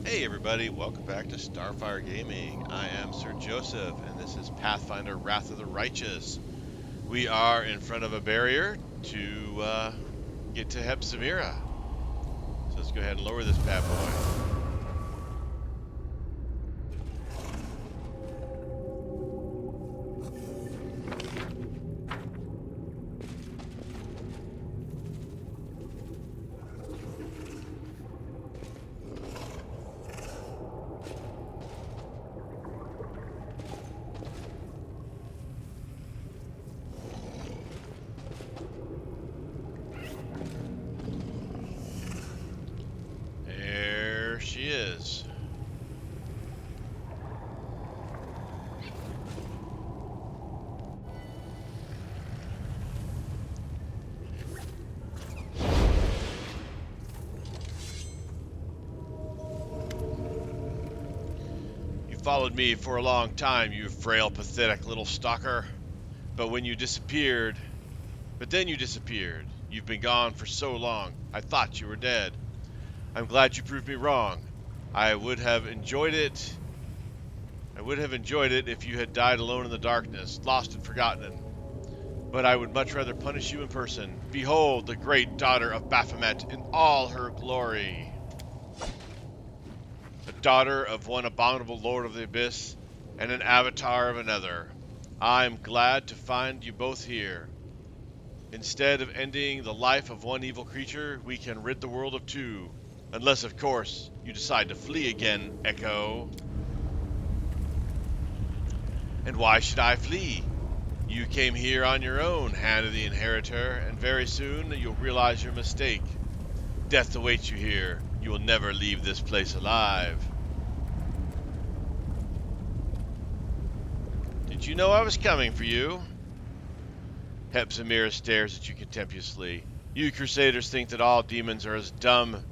Hey everybody, welcome back to Starfyre Gaming. I am Sir Joseph, and this is Pathfinder Wrath of the Righteous. We are in front of a barrier to get to Hepzemirah. So let's go ahead and lower this bad boy. There she is. You followed me for a long time, you frail, pathetic little stalker. But when you disappeared, but then you disappeared. You've been gone for so long, I thought you were dead. I'm glad you proved me wrong. I would have enjoyed it. I would have enjoyed it if you had died alone in the darkness, lost and forgotten. But I would much rather punish you in person. Behold the great daughter of Baphomet in all her glory. The daughter of one abominable lord of the abyss, and an avatar of another. I am glad to find you both here. Instead of ending the life of one evil creature, we can rid the world of two. Unless, of course, you decide to flee again, Echo. And why should I flee? You came here on your own, Hand of the Inheritor, and very soon you'll realize your mistake. Death awaits you here. You will never leave this place alive. Did you know I was coming for you? Hepzemirah stares at you contemptuously. You Crusaders think that all demons are as dumb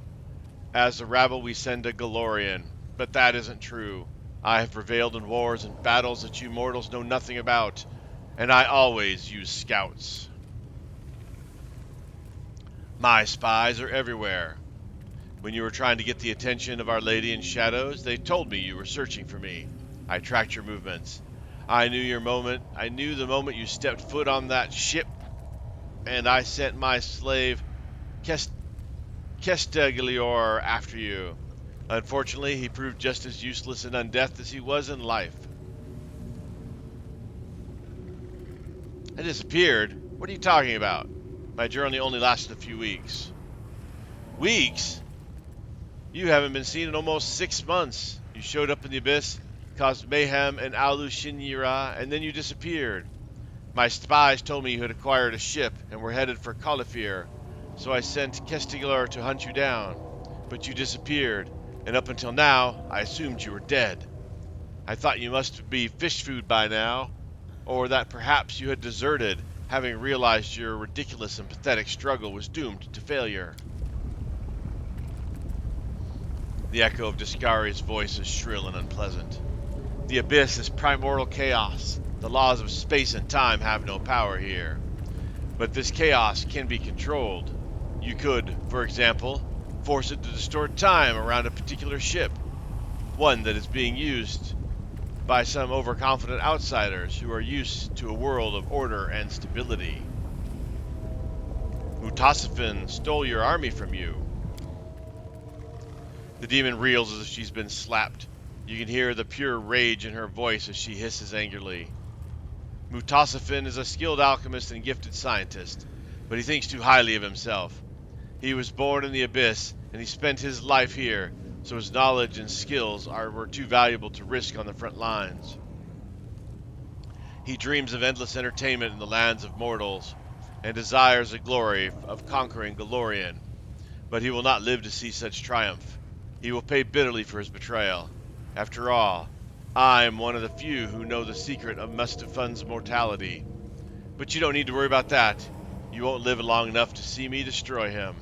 as the rabble we send to Golorion, but that isn't true. I have prevailed in wars and battles that you mortals know nothing about, and I always use scouts. My spies are everywhere. When you were trying to get the attention of Our Lady in Shadows, they told me you were searching for me. I tracked your movements. I knew the moment you stepped foot on that ship, and I sent my slave Kestaglior after you. Unfortunately, he proved just as useless in undeath as he was in life. I disappeared? What are you talking about? My journey only lasted a few weeks. Weeks? You haven't been seen in almost 6 months. You showed up in the abyss, caused mayhem in Hepzemirah, and then you disappeared. My spies told me you had acquired a ship and were headed for Starfyre, so I sent Kestigalar to hunt you down. But you disappeared, and up until now, I assumed you were dead. I thought you must be fish food by now, or that perhaps you had deserted, having realized your ridiculous and pathetic struggle was doomed to failure. The echo of Discari's voice is shrill and unpleasant. The abyss is primordial chaos. The laws of space and time have no power here. But this chaos can be controlled. You could, for example, force it to distort time around a particular ship, one that is being used by some overconfident outsiders who are used to a world of order and stability. Mutasafin stole your army from you. The demon reels as if she's been slapped. You can hear the pure rage in her voice as she hisses angrily. Mutasafin is a skilled alchemist and gifted scientist, but he thinks too highly of himself. He was born in the abyss, and he spent his life here, so his knowledge and skills were too valuable to risk on the front lines. He dreams of endless entertainment in the lands of mortals, and desires the glory of conquering Golorion, but he will not live to see such triumph. He will pay bitterly for his betrayal. After all, I am one of the few who know the secret of Mustafan's mortality. But you don't need to worry about that. You won't live long enough to see me destroy him.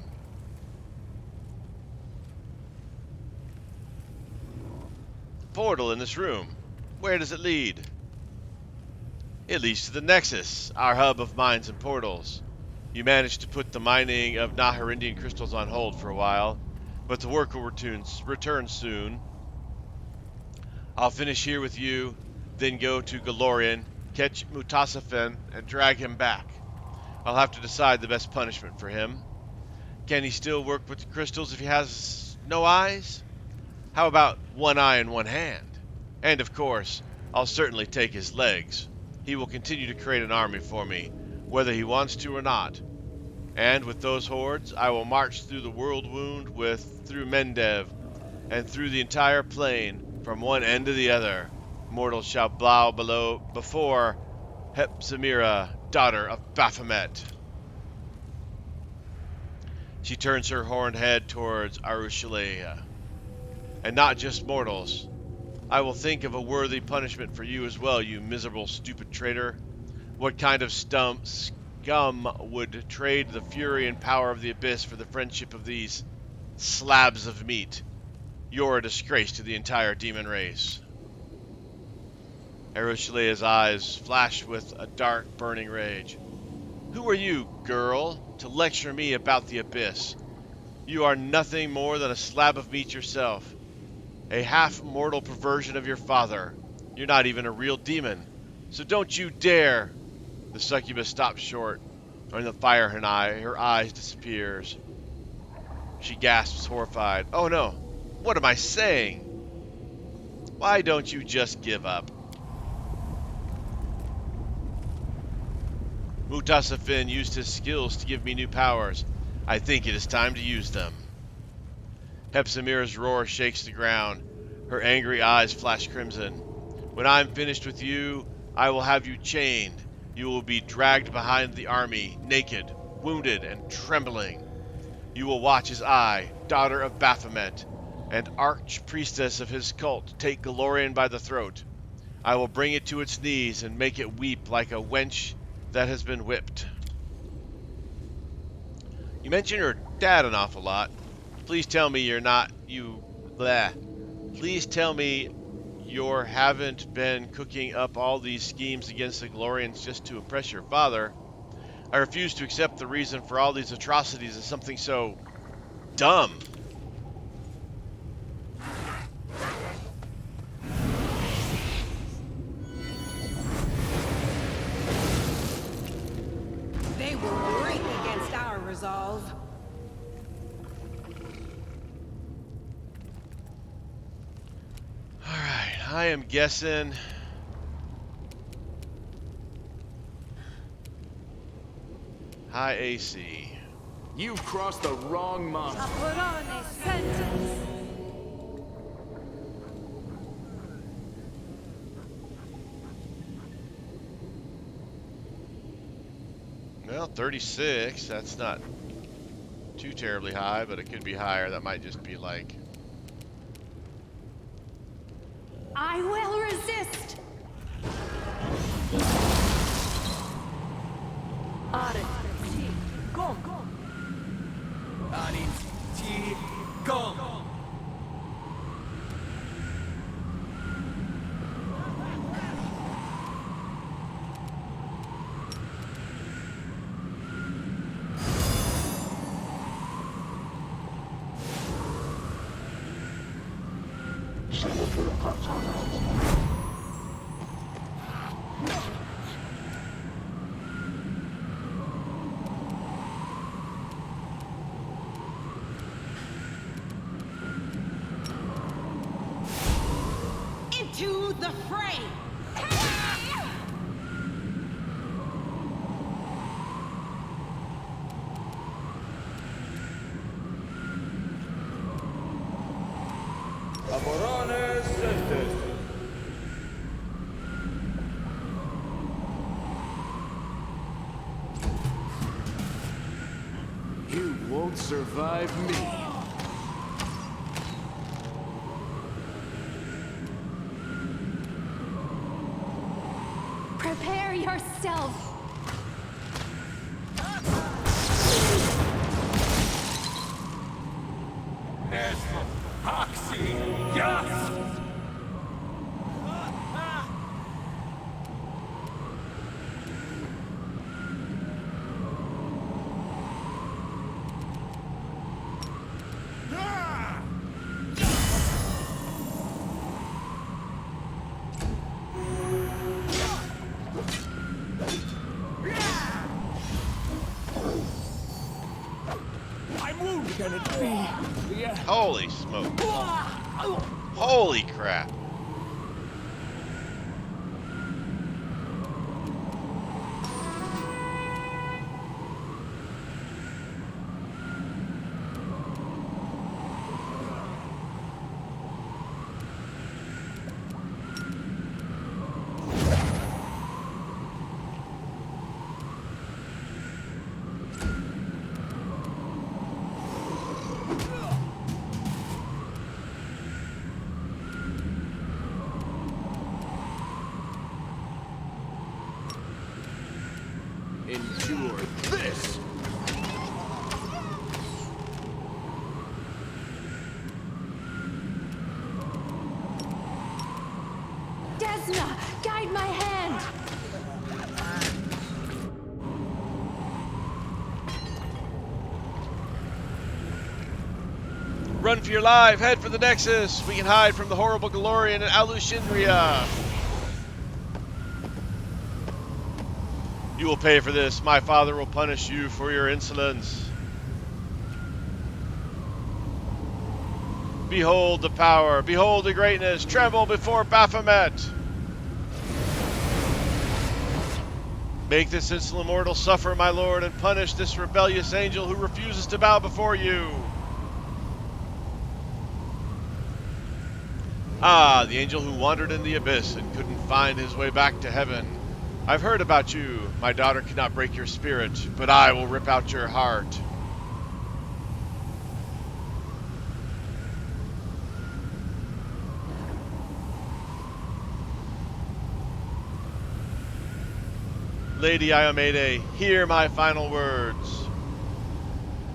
The portal in this room. Where does it lead? It leads to the Nexus, our hub of mines and portals. You managed to put the mining of Naharindian crystals on hold for a while. but the work will return soon. I'll finish here with you, then go to Galorian, catch Mutasafin, and drag him back. I'll have to decide the best punishment for him. Can he still work with the crystals if he has no eyes? How about one eye and one hand? And of course, I'll certainly take his legs. He will continue to create an army for me, whether he wants to or not. And with those hordes, I will march through the world wound through Mendev, and through the entire plain, from one end to the other. Mortals shall bow before Hepzemirah, daughter of Baphomet. She turns her horned head towards Arushalea. And not just mortals. I will think of a worthy punishment for you as well, you miserable, stupid traitor. What kind of scum would trade the fury and power of the abyss for the friendship of these slabs of meat? You're a disgrace to the entire demon race. Arushalea's eyes flash with a dark, burning rage. Who are you, girl, to lecture me about the abyss? You are nothing more than a slab of meat yourself. A half-mortal perversion of your father. You're not even a real demon. So don't you dare! The succubus stops short, and the fire in her eyes disappears. She gasps, horrified. Oh no! What am I saying? Why don't you just give up? Mutasafin used his skills to give me new powers. I think it is time to use them. Hepzemirah's roar shakes the ground. Her angry eyes flash crimson. When I'm finished with you, I will have you chained. You will be dragged behind the army, naked, wounded, and trembling. You will watch as I, daughter of Baphomet, and arch-priestess of his cult, take Galorian by the throat. I will bring it to its knees and make it weep like a wench that has been whipped. You mention your dad an awful lot. Please tell me Please tell me you haven't been cooking up all these schemes against the Galorians just to oppress your father. I refuse to accept the reason for all these atrocities as something so dumb. They will break against our resolve. Alright, I am guessing high AC. You've crossed the wrong monster. Aporone sentence. Well, 36, that's not too terribly high, but it could be higher. That might just be like... I will resist. Into the fray. Aporone sentence. You won't survive me. Prepare yourself. Holy smoke. Holy crap. Endure this! Desna, guide my hand! Run for your life. Head for the Nexus. We can hide from the horrible Galorian and Alushinria. You will pay for this. My father will punish you for your insolence. Behold the power. Behold the greatness. Tremble before Baphomet. Make this insolent mortal suffer, my lord, and punish this rebellious angel who refuses to bow before you. Ah, the angel who wandered in the abyss and couldn't find his way back to heaven. I've heard about you. My daughter cannot break your spirit, but I will rip out your heart. Lady Iomede, hear my final words.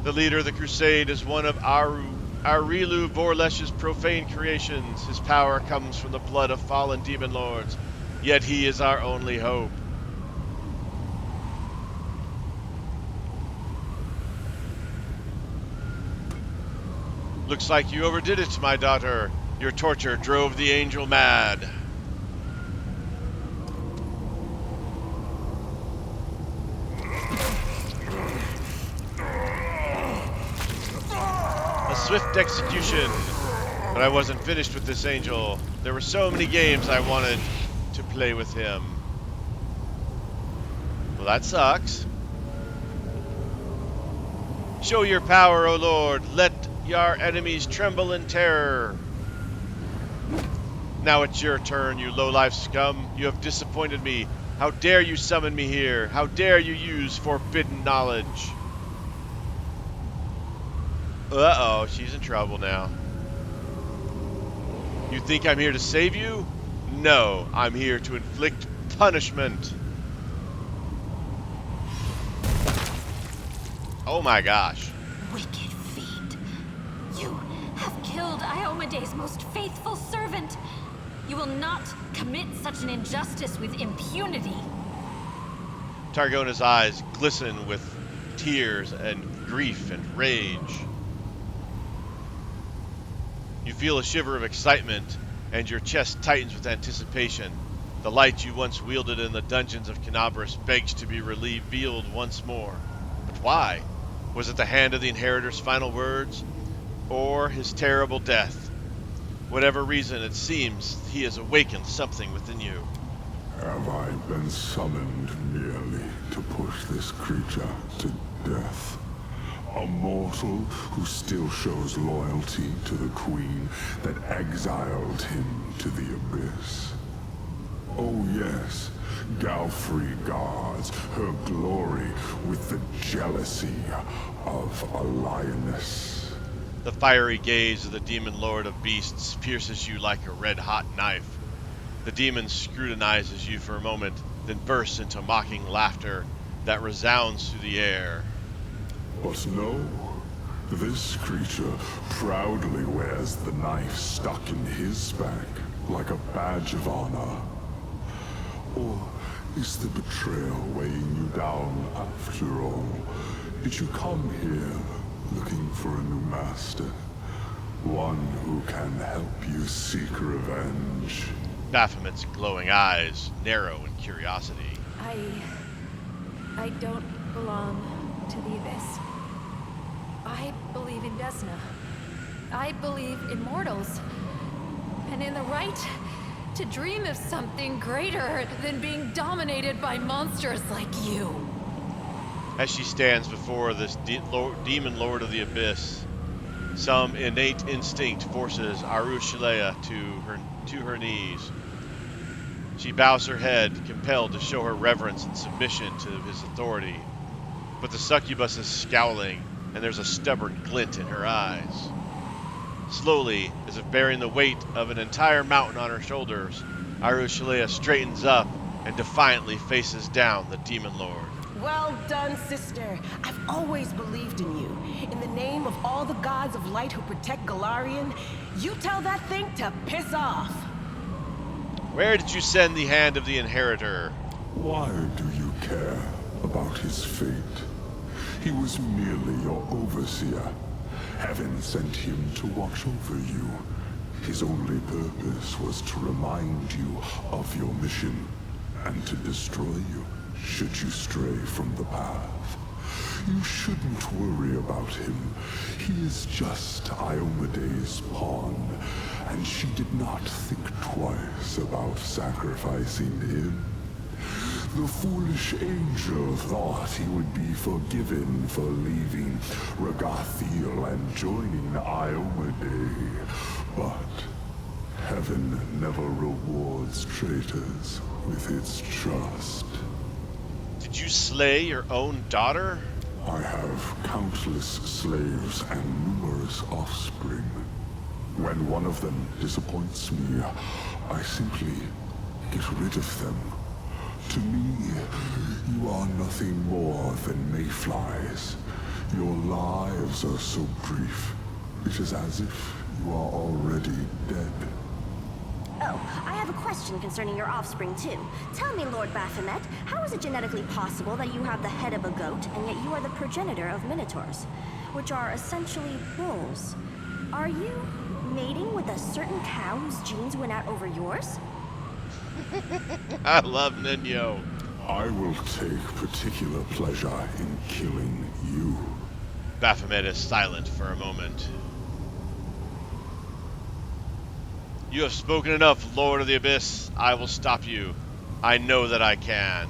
The leader of the crusade is one of Aurilu Vorlesh's profane creations. His power comes from the blood of fallen demon lords, yet he is our only hope. Looks like you overdid it, my daughter. Your torture drove the angel mad. A swift execution. But I wasn't finished with this angel. There were so many games I wanted to play with him. Well, that sucks. Show your power, O Lord. Let your enemies tremble in terror. Now it's your turn, you low-life scum. You have disappointed me. How dare you summon me here? How dare you use forbidden knowledge? Uh-oh, she's in trouble now. You think I'm here to save you? No, I'm here to inflict punishment. Oh my gosh. Wicked fiend. You have killed Iomede's most faithful servant. You will not commit such an injustice with impunity. Targona's eyes glisten with tears and grief and rage. You feel a shiver of excitement, and your chest tightens with anticipation. The light you once wielded in the dungeons of Canabras begs to be revealed once more. But why? Was it the hand of the Inheritor's final words? Or his terrible death? Whatever reason, it seems he has awakened something within you. Have I been summoned merely to push this creature to death? A mortal who still shows loyalty to the queen that exiled him to the abyss. Oh yes, Galfrey guards her glory with the jealousy of a lioness. The fiery gaze of the demon lord of beasts pierces you like a red-hot knife. The demon scrutinizes you for a moment, then bursts into mocking laughter that resounds through the air. But no, this creature proudly wears the knife stuck in his back like a badge of honor. Or is the betrayal weighing you down after all? Did you come here looking for a new master? One who can help you seek revenge? Baphomet's glowing eyes narrow in curiosity. I don't belong to the Abyss. I believe in Desna. I believe in mortals. And in the right to dream of something greater than being dominated by monsters like you. As she stands before this demon lord of the abyss, some innate instinct forces Arushalea to her knees. She bows her head, compelled to show her reverence and submission to his authority. But the succubus is scowling, and there's a stubborn glint in her eyes. Slowly, as if bearing the weight of an entire mountain on her shoulders, Arushalea straightens up and defiantly faces down the demon lord. Well done, sister. I've always believed in you. In the name of all the gods of light who protect Galarian, you tell that thing to piss off. Where did you send the hand of the inheritor? Why do you care about his fate? He was merely your overseer. Heaven sent him to watch over you. His only purpose was to remind you of your mission and to destroy you should you stray from the path. You shouldn't worry about him. He is just Iomede's pawn, and she did not think twice about sacrificing him. The foolish angel thought he would be forgiven for leaving Regathiel and joining Iomede, but heaven never rewards traitors with its trust. Did you slay your own daughter? I have countless slaves and numerous offspring. When one of them disappoints me, I simply get rid of them. To me, you are nothing more than mayflies. Your lives are so brief, it is as if you are already dead. Oh, I have a question concerning your offspring, too. Tell me, Lord Baphomet, how is it genetically possible that you have the head of a goat, and yet you are the progenitor of minotaurs, which are essentially bulls? Are you mating with a certain cow whose genes went out over yours? I love Ninyo. I will take particular pleasure in killing you. Baphomet is silent for a moment. You have spoken enough, Lord of the Abyss. I will stop you. I know that I can.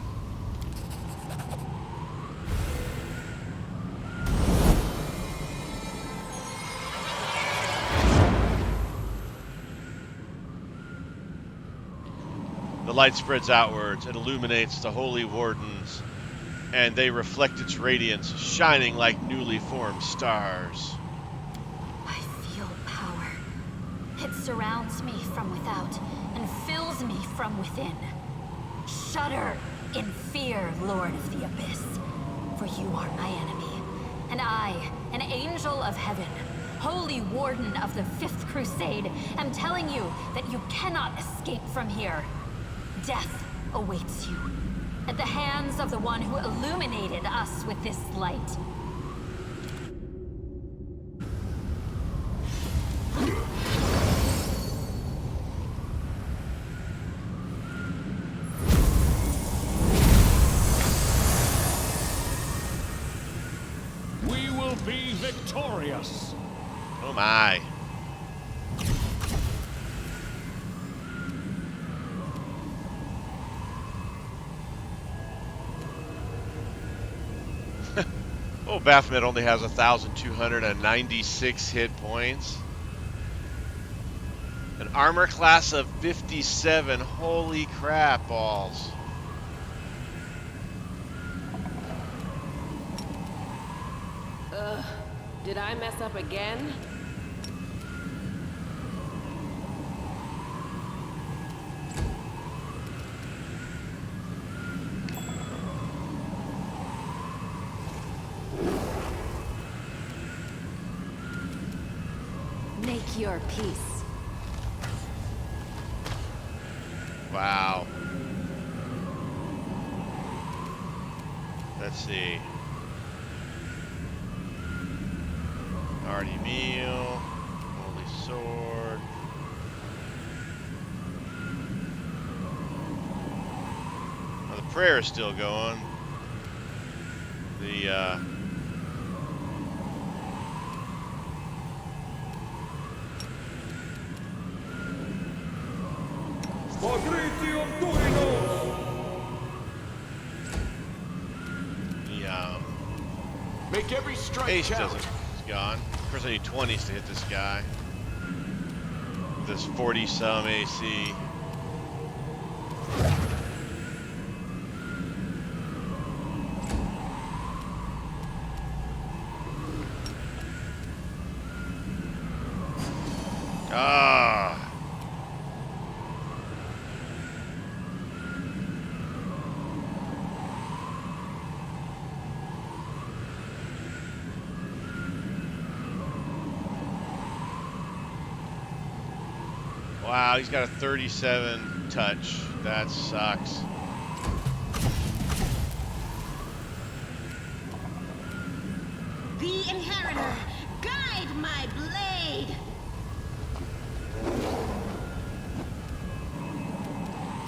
The light spreads outwards. It illuminates the holy wardens, and they reflect its radiance, shining like newly formed stars. I feel power. It surrounds me from without and fills me from within. Shudder in fear, Lord of the Abyss, for you are my enemy, and I, an angel of heaven, holy warden of the Fifth Crusade, am telling you that you cannot escape from here. Death awaits you, at the hands of the one who illuminated us with this light. We will be victorious. Oh my. Oh, Baphomet only has 1,296 hit points. An armor class of 57. Holy crap balls. Did I mess up again? Make your peace. Wow. Let's see. Artie Meal, Holy Sword. Now the prayer is still going. The The Make every strike haste count. is gone. Of course, I need 20s to hit this guy. This 40-some AC. Ah. Wow, he's got a 37 touch. That sucks. The Inheritor, guide my blade!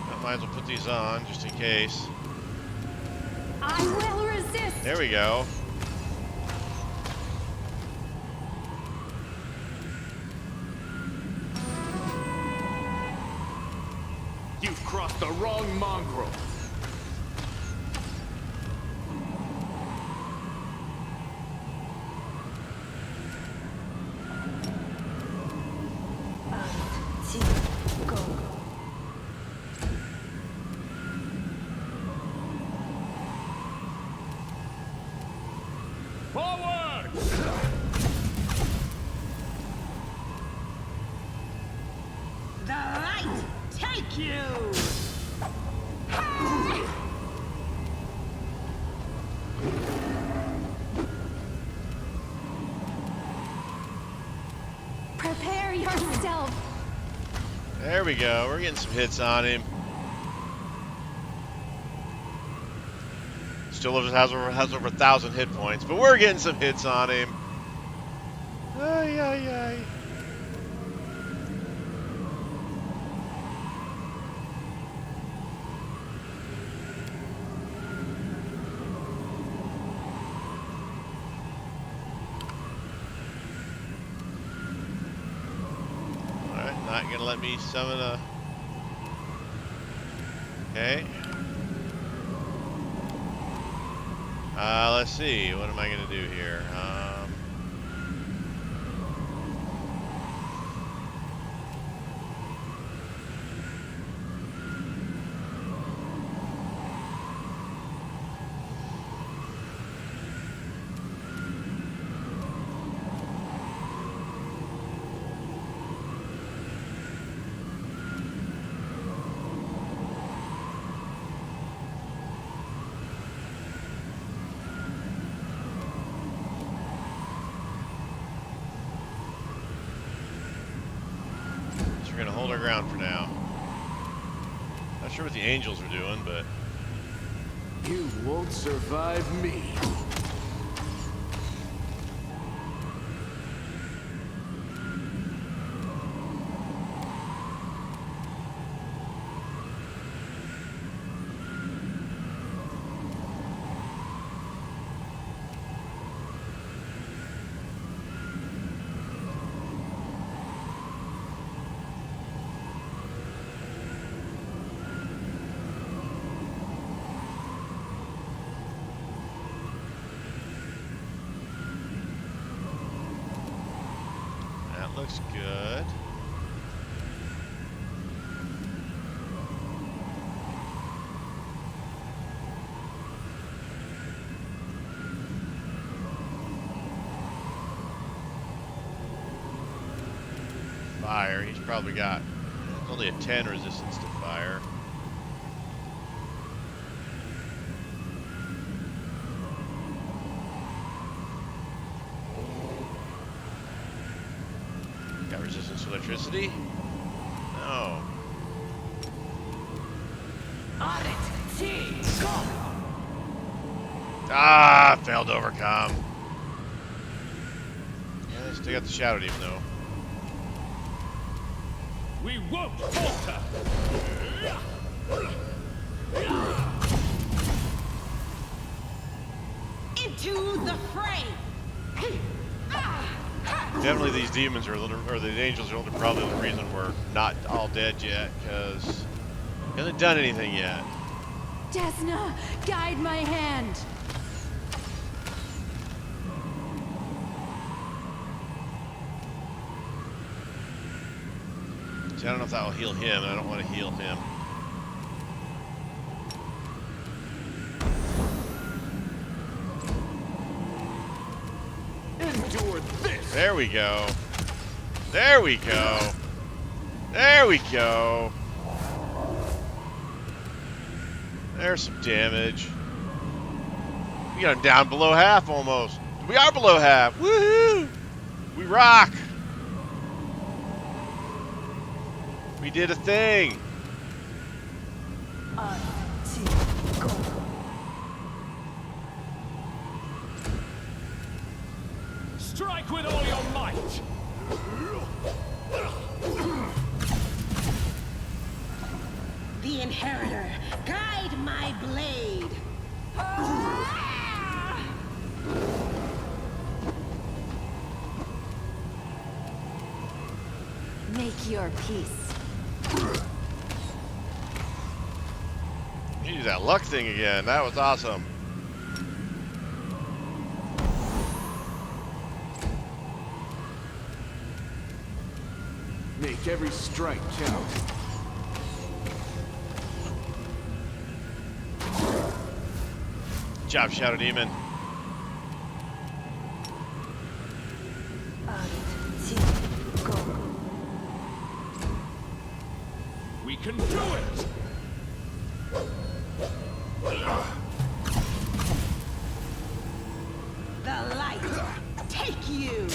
I might as well put these on, just in case. I will resist! There we go. You've crossed the wrong mongrel. Go. Forward! The light take you! Prepare yourself! There we go. We're getting some hits on him. Still has over 1,000 hit points, but we're getting some hits on him. Ay, ay, ay. Alright, not gonna let me summon a... Okay. Let's see. What am I gonna do here? We're gonna hold our ground for now. Not sure what the angels are doing, but You won't survive me. that looks good. Fire, he's probably got only a 10 resistance to fire. Got resistance to electricity? No. On it! T! Go! Ah, failed to overcome. Yeah, they still got the Shadow Demon though. We won't falter! Into the fray! Definitely these demons are, or the angels are probably the reason we're not all dead yet, because Hasn't done anything yet. Desna, guide my hand. See, I don't know if that will heal him. I don't want to heal him. Endure this! There we go. There we go. There we go. There's some damage. We got him down below half almost. We are below half. Woohoo! We rock. We did a thing. Strike with all your might! The Inheritor, guide my blade! Make your peace. You did that luck thing again. That was awesome. Make every strike count. Good job, Shadow Demon. We can do it! The light, take you!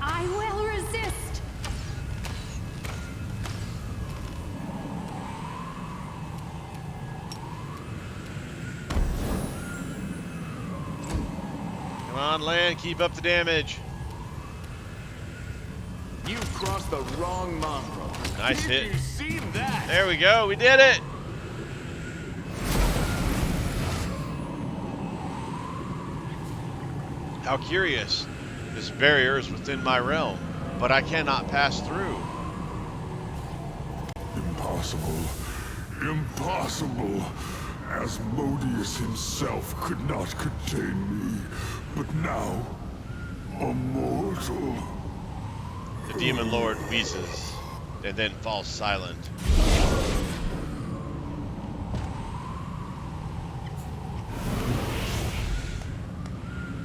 I will resist. Come on, land. Keep up the damage. You crossed the wrong mongrel. Nice Did hit. you see that? There we go. We did it. How curious. This barrier is within my realm, but I cannot pass through. Impossible. Impossible. Asmodeus himself could not contain me, but now, a mortal. The Demon Lord wheezes and then falls silent.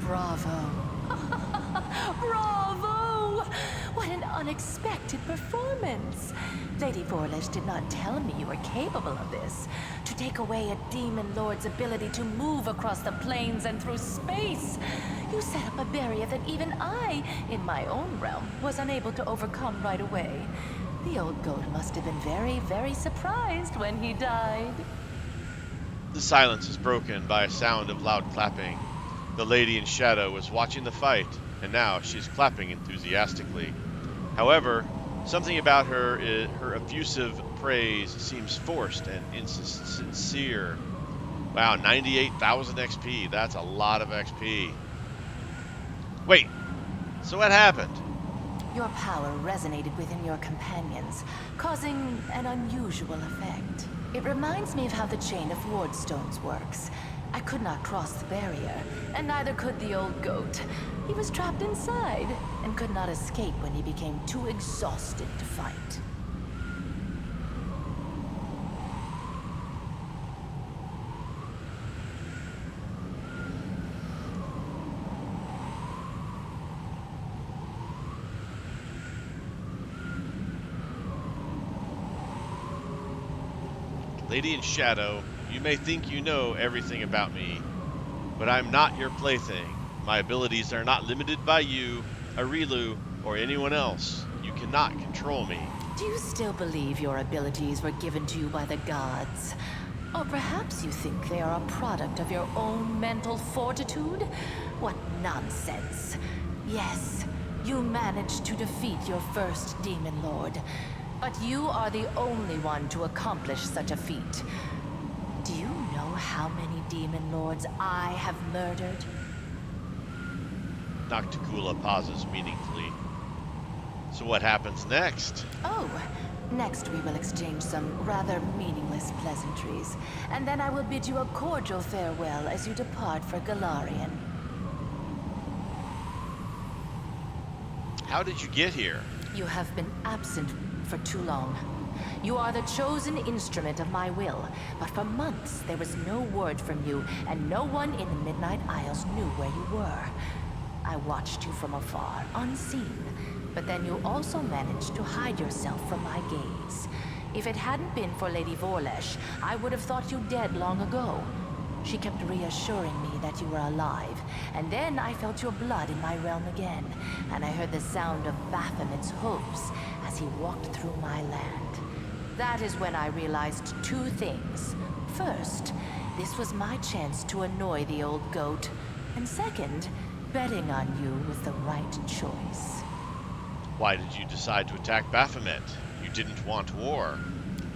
Bravo. Bravo! What an unexpected performance. Lady Vorlish did not tell me you were capable of this. To take away a demon lord's ability to move across the plains and through space. You set up a barrier that even I, in my own realm, was unable to overcome right away. The old goat must have been very, very surprised when he died. The silence is broken by a sound of loud clapping. The lady in shadow was watching the fight, and now she's clapping enthusiastically. However, something about her effusive praise seems forced and insincere. Wow, 98,000 XP. That's a lot of XP. Wait, so what happened? Your power resonated within your companions, causing an unusual effect. It reminds me of how the chain of wardstones works. I could not cross the barrier, and neither could the old goat. He was trapped inside, and could not escape when he became too exhausted to fight. Lady in shadow, you may think you know everything about me, but I'm not your plaything. My abilities are not limited by you, Arilu, or anyone else. You cannot control me. Do you still believe your abilities were given to you by the gods? Or perhaps you think they are a product of your own mental fortitude? What nonsense. Yes, you managed to defeat your first demon lord, but you are the only one to accomplish such a feat. Do you know how many demon lords I have murdered? Nocticula pauses meaningfully. So what happens next? Oh, next we will exchange some rather meaningless pleasantries, and then I will bid you a cordial farewell as you depart for Galarian. How did you get here? You have been absent for too long. You are the chosen instrument of my will, but for months there was no word from you, and no one in the Midnight Isles knew where you were. I watched you from afar, unseen, but then you also managed to hide yourself from my gaze. If it hadn't been for Lady Vorlesh, I would have thought you dead long ago. She kept reassuring me that you were alive, and then I felt your blood in my realm again, and I heard the sound of Baphomet's hooves as he walked through my land. That is when I realized two things. First, this was my chance to annoy the old goat, and second, betting on you was the right choice. Why did you decide to attack Baphomet? You didn't want war.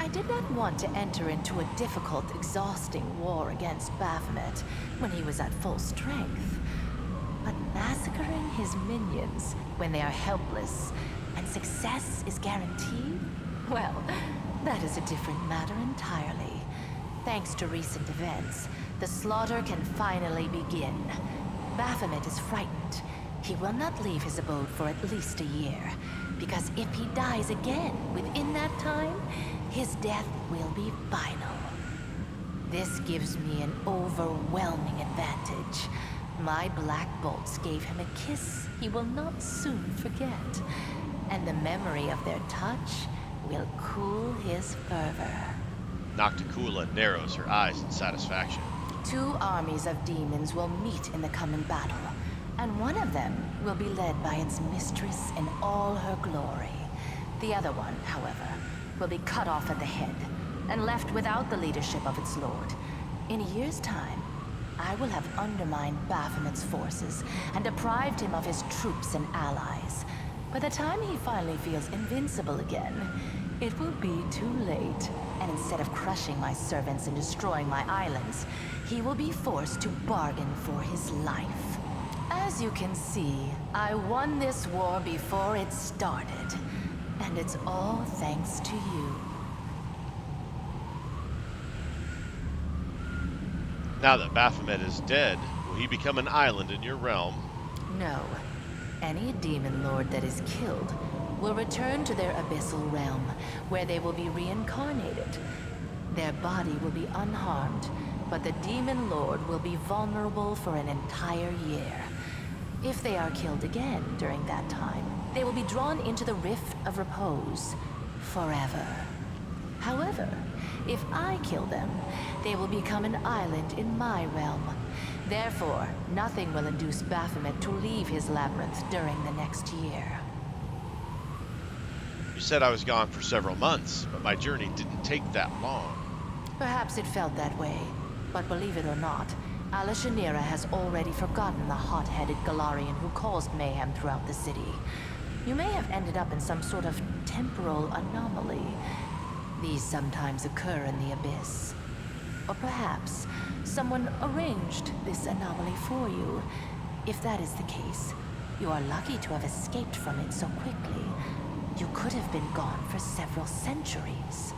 I did not want to enter into a difficult, exhausting war against Baphomet when he was at full strength. But massacring his minions when they are helpless and success is guaranteed? Well, that is a different matter entirely. Thanks to recent events, the slaughter can finally begin. Baphomet is frightened. He will not leave his abode for at least a year, because if he dies again within that time, his death will be final. This gives me an overwhelming advantage. My black bolts gave him a kiss he will not soon forget, and the memory of their touch will cool his fervor. Nocticula narrows her eyes in satisfaction. Two armies of demons will meet in the coming battle, and one of them will be led by its mistress in all her glory. The other one, however, will be cut off at the head and left without the leadership of its lord. In a year's time, I will have undermined Baphomet's forces and deprived him of his troops and allies. By the time he finally feels invincible again, it will be too late. And instead of crushing my servants and destroying my islands, he will be forced to bargain for his life. As you can see, I won this war before it started, and it's all thanks to you. Now that Baphomet is dead, will he become an island in your realm? No. Any demon lord that is killed will return to their abyssal realm, where they will be reincarnated. Their body will be unharmed, but the demon lord will be vulnerable for an entire year. If they are killed again during that time, they will be drawn into the Rift of Repose forever. However, if I kill them, they will become an island in my realm. Therefore, nothing will induce Baphomet to leave his labyrinth during the next year. You said I was gone for several months, but my journey didn't take that long. Perhaps it felt that way, but believe it or not, Hepzemirah has already forgotten the hot-headed Galarian who caused mayhem throughout the city. You may have ended up in some sort of temporal anomaly. These sometimes occur in the Abyss. Or perhaps someone arranged this anomaly for you. If that is the case, you are lucky to have escaped from it so quickly. You could have been gone for several centuries.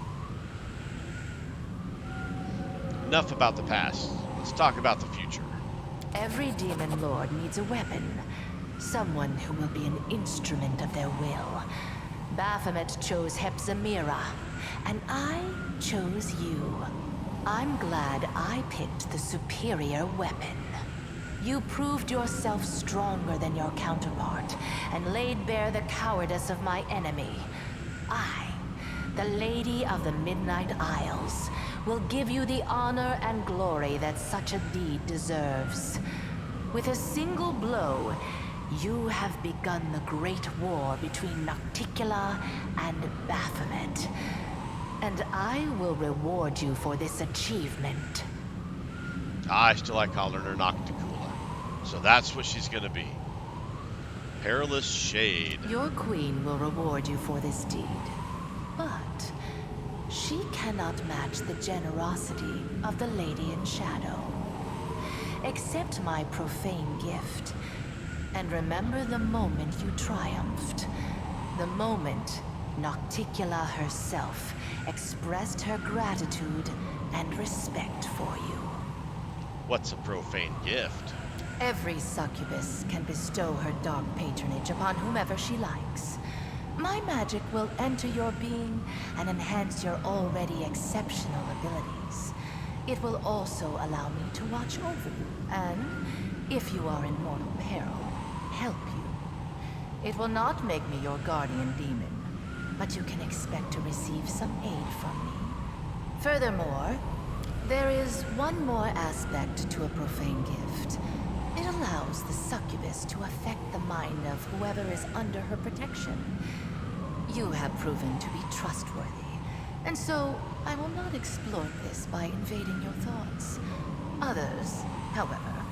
Enough about the past. Let's talk about the future. Every demon lord needs a weapon. Someone who will be an instrument of their will. Baphomet chose Hepzemirah, and I chose you. I'm glad I picked the superior weapon. You proved yourself stronger than your counterpart, and laid bare the cowardice of my enemy. I, the Lady of the Midnight Isles, will give you the honor and glory that such a deed deserves. With a single blow, you have begun the great war between Nocticula and Baphomet. And I will reward you for this achievement. I still like calling her Nocticula, so that's what she's gonna be. Perilous Shade. Your queen will reward you for this deed, but she cannot match the generosity of the Lady in Shadow. Accept my profane gift, And remember the moment you triumphed. The moment Nocticula herself expressed her gratitude and respect for you. What's a profane gift? Every succubus can bestow her dark patronage upon whomever she likes. My magic will enter your being and enhance your already exceptional abilities. It will also allow me to watch over you and, if you are in mortal peril, help you. It will not make me your guardian demon, but you can expect to receive some aid from me. Furthermore, there is one more aspect to a profane gift. It allows the succubus to affect the mind of whoever is under her protection. You have proven to be trustworthy, and so I will not exploit this by invading your thoughts. Others, however,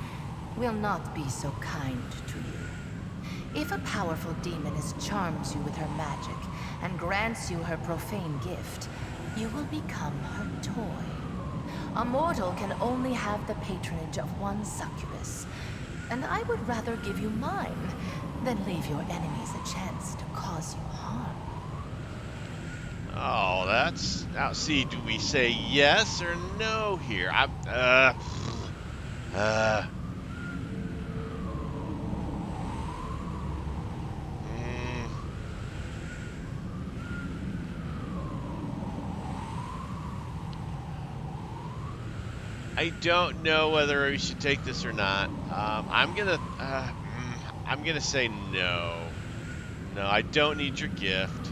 will not be so kind to you. If a powerful demoness charms you with her magic and grants you her profane gift, you will become her toy. A mortal can only have the patronage of one succubus, and I would rather give you mine than leave your enemies a chance to cause you harm. Oh, that's... Now, see, do we say yes or no here? I don't know whether we should take this or not. I'm gonna say no. No, I don't need your gift.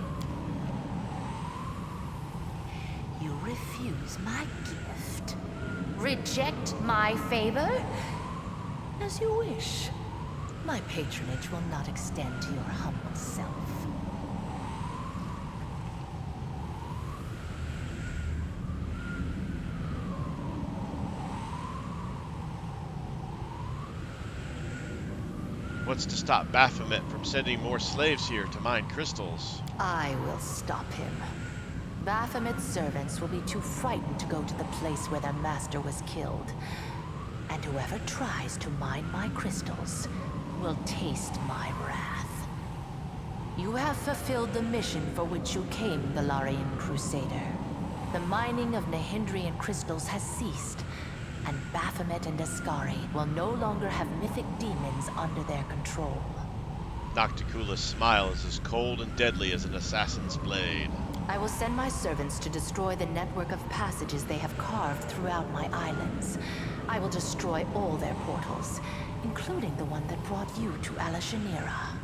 You refuse my gift? Reject my favor? As you wish. My patronage will not extend to your humble self. What's to stop Baphomet from sending more slaves here to mine crystals? I will stop him. Baphomet's servants will be too frightened to go to the place where their master was killed. And whoever tries to mine my crystals will taste my wrath. You have fulfilled the mission for which you came, Galarian Crusader. The mining of Nahindrian crystals has ceased, and Baphomet and Ascari will no longer have mythic demons under their control. Nocticula's smile is as cold and deadly as an assassin's blade. I will send my servants to destroy the network of passages they have carved throughout my islands. I will destroy all their portals, including the one that brought you to Hepzemirah.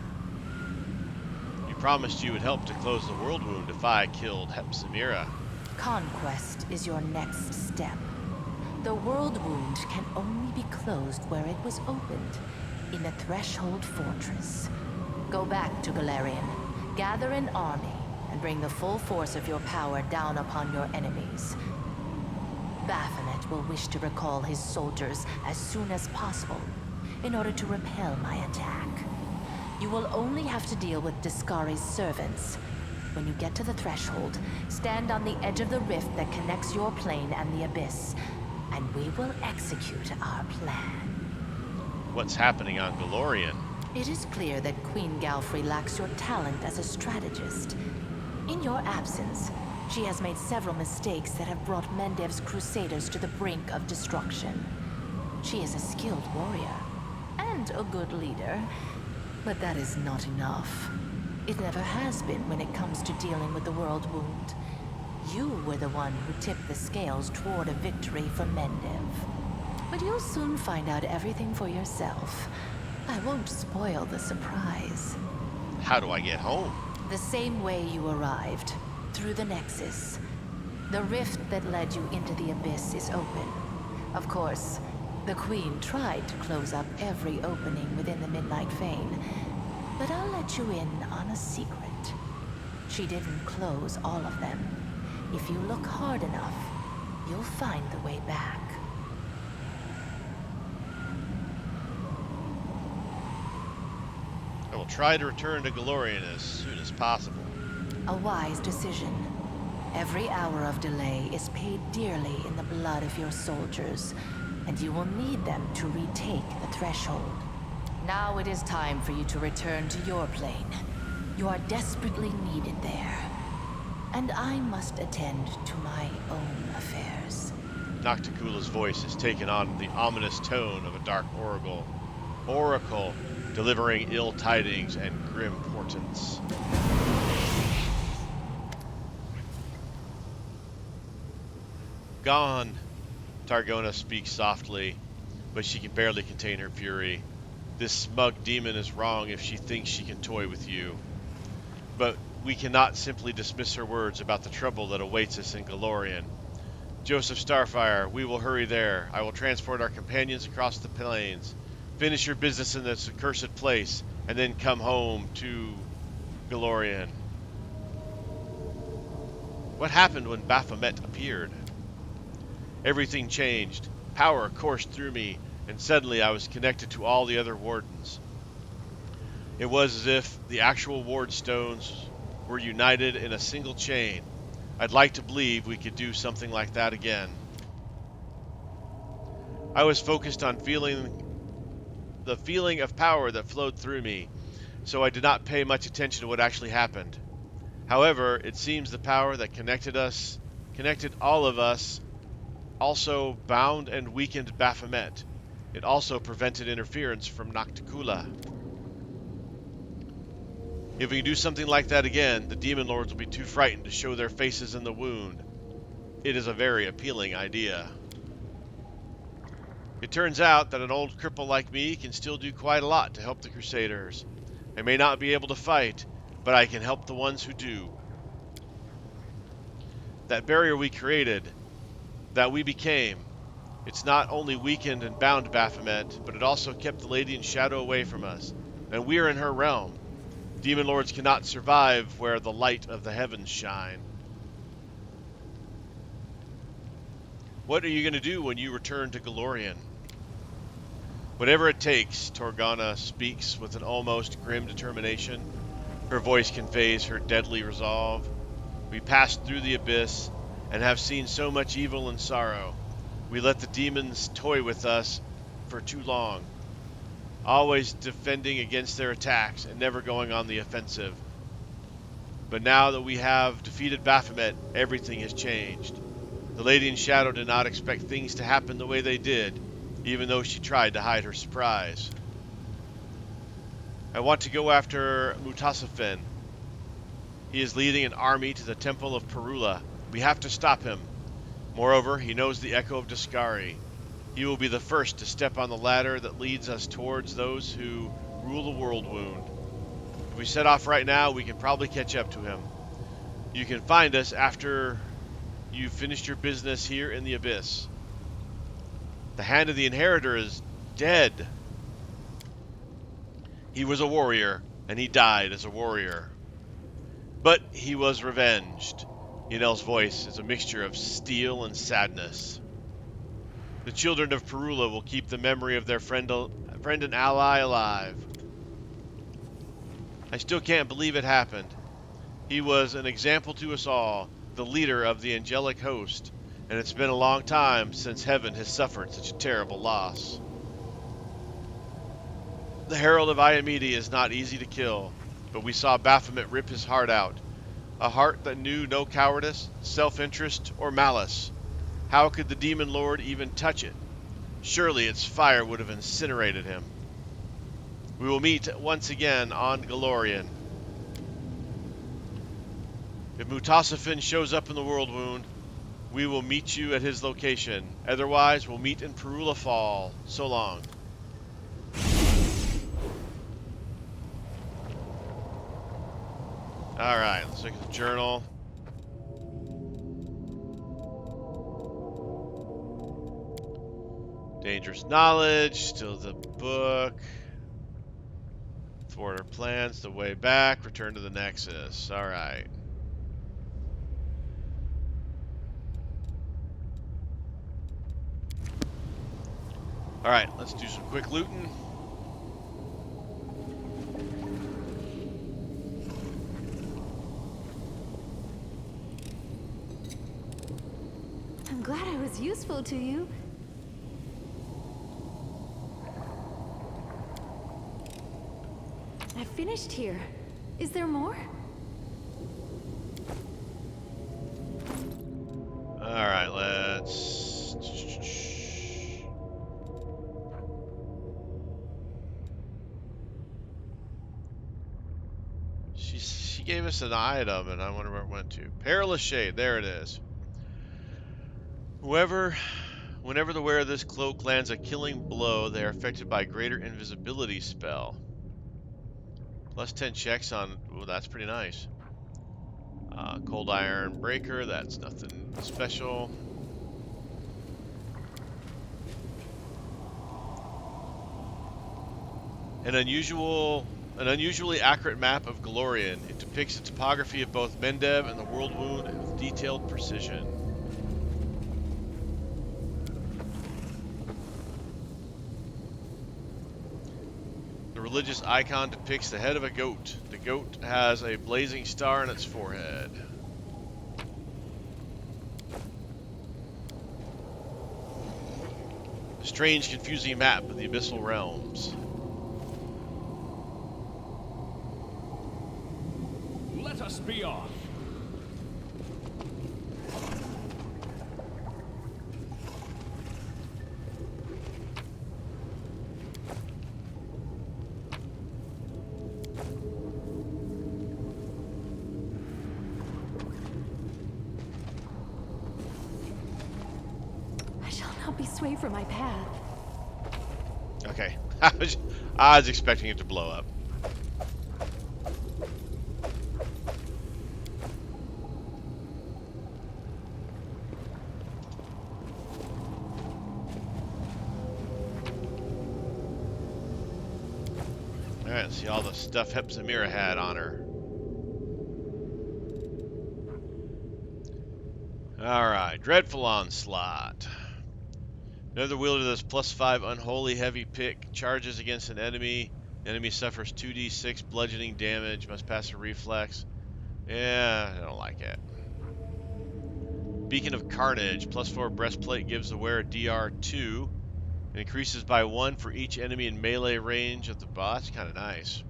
You promised you would help to close the world wound if I killed Hepzemirah. Conquest is your next step. The world wound can only be closed where it was opened, in the Threshold Fortress. Go back to Galarian, gather an army, and bring the full force of your power down upon your enemies. Baphomet will wish to recall his soldiers as soon as possible, in order to repel my attack. You will only have to deal with Discari's servants. When you get to the Threshold, stand on the edge of the rift that connects your plane and the Abyss, and we will execute our plan. What's happening on Galorian? It is clear that Queen Galfrey lacks your talent as a strategist. In your absence, she has made several mistakes that have brought Mendev's crusaders to the brink of destruction. She is a skilled warrior, and a good leader, but that is not enough. It never has been when it comes to dealing with the world wound. You were the one who tipped the scales toward a victory for Mendev. But you'll soon find out everything for yourself. I won't spoil the surprise. How do I get home? The same way you arrived, through the Nexus. The rift that led you into the Abyss is open. Of course, the Queen tried to close up every opening within the Midnight Vein, but I'll let you in on a secret. She didn't close all of them. If you look hard enough, you'll find the way back. I will try to return to Galorian as soon as possible. A wise decision. Every hour of delay is paid dearly in the blood of your soldiers, and you will need them to retake the Threshold. Now it is time for you to return to your plane. You are desperately needed there. And I must attend to my own affairs. Nocticula's voice has taken on the ominous tone of a dark oracle delivering ill tidings and grim portents. Gone, Targona speaks softly, but she can barely contain her fury. This smug demon is wrong if she thinks she can toy with you. But we cannot simply dismiss her words about the trouble that awaits us in Golarion. Joseph Starfyre, we will hurry there. I will transport our companions across the plains. Finish your business in this accursed place, and then come home to Golarion. What happened when Baphomet appeared? Everything changed. Power coursed through me, and suddenly I was connected to all the other wardens. It was as if the actual ward stones were united in a single chain. I'd like to believe we could do something like that again. I was focused on the feeling of power that flowed through me, so I did not pay much attention to what actually happened. However, it seems the power that connected all of us, also bound and weakened Baphomet. It also prevented interference from Nocticula. If we can do something like that again, the Demon Lords will be too frightened to show their faces in the wound. It is a very appealing idea. It turns out that an old cripple like me can still do quite a lot to help the Crusaders. I may not be able to fight, but I can help the ones who do. That barrier we created, that we became, it's not only weakened and bound Baphomet, but it also kept the Lady in Shadow away from us, and we are in her realm. Demon Lords cannot survive where the light of the heavens shine. What are you going to do when you return to Golarion? Whatever it takes, Targona speaks with an almost grim determination. Her voice conveys her deadly resolve. We passed through the abyss and have seen so much evil and sorrow. We let the demons toy with us for too long, always defending against their attacks and never going on the offensive. But now that we have defeated Baphomet, everything has changed. The Lady in Shadow did not expect things to happen the way they did, even though she tried to hide her surprise. I want to go after Mutasafin. He is leading an army to the Temple of Perula. We have to stop him. Moreover, he knows the echo of Dascari. He will be the first to step on the ladder that leads us towards those who rule the world wound. If we set off right now, we can probably catch up to him. You can find us after you've finished your business here in the Abyss. The Hand of the Inheritor is dead. He was a warrior, and he died as a warrior. But he was revenged. Yenel's voice is a mixture of steel and sadness. The children of Perula will keep the memory of their friend and ally alive. I still can't believe it happened. He was an example to us all, the leader of the angelic host, and it's been a long time since heaven has suffered such a terrible loss. The Herald of Iamidi is not easy to kill, but we saw Baphomet rip his heart out, a heart that knew no cowardice, self-interest, or malice. How could the Demon Lord even touch it? Surely its fire would have incinerated him. We will meet once again on Golarion. If Mutasafin shows up in the World Wound, we will meet you at his location. Otherwise, we'll meet in Perula Fall. So long. Alright, let's look at the journal. Dangerous knowledge, still the book. Thwart our plans, the way back, return to the Nexus. Alright. Alright, let's do some quick looting. I'm glad I was useful to you. I finished here. Is there more? Alright, let's... She gave us an item, and I wonder where it went to. Perilous Shade, there it is. Whenever the wearer of this cloak lands a killing blow, they are affected by a greater invisibility spell. Plus 10 checks on... Ooh, that's pretty nice. Cold Iron Breaker, that's nothing special. An unusually accurate map of Galorian. It depicts the topography of both Mendev and the World Wound with detailed precision. The religious icon depicts the head of a goat. The goat has a blazing star in its forehead. A strange, confusing map of the Abyssal Realms. Let us be off. I shall not be swayed from my path. Okay. I was expecting it to blow up. Alright, let's see all the stuff Hepzemirah had on her. Alright, Dreadful Onslaught. Another wielder of this +5 unholy heavy pick charges against an enemy. The enemy suffers 2d6 bludgeoning damage, must pass a reflex. Yeah, I don't like it. Beacon of Carnage, +4 breastplate gives the wearer DR2. It increases by 1 for each enemy in melee range of the boss. Kind of nice.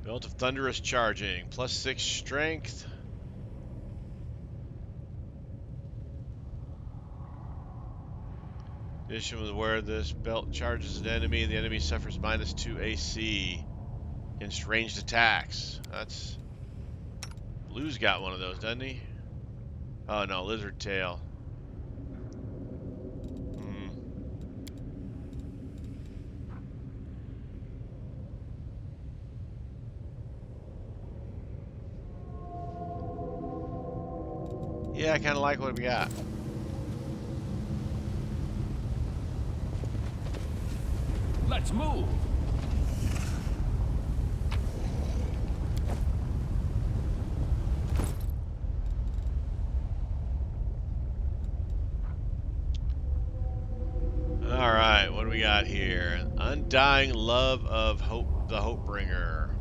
Belt of Thunderous Charging, +6 strength. In addition, with where this belt charges an enemy, the enemy suffers -2 AC against ranged attacks. That's... Blue's got one of those, doesn't he? Oh no, Lizard Tail. Yeah, I kind of like what we got. Let's move. All right, what do we got here? Undying Love of Hope, the Hopebringer.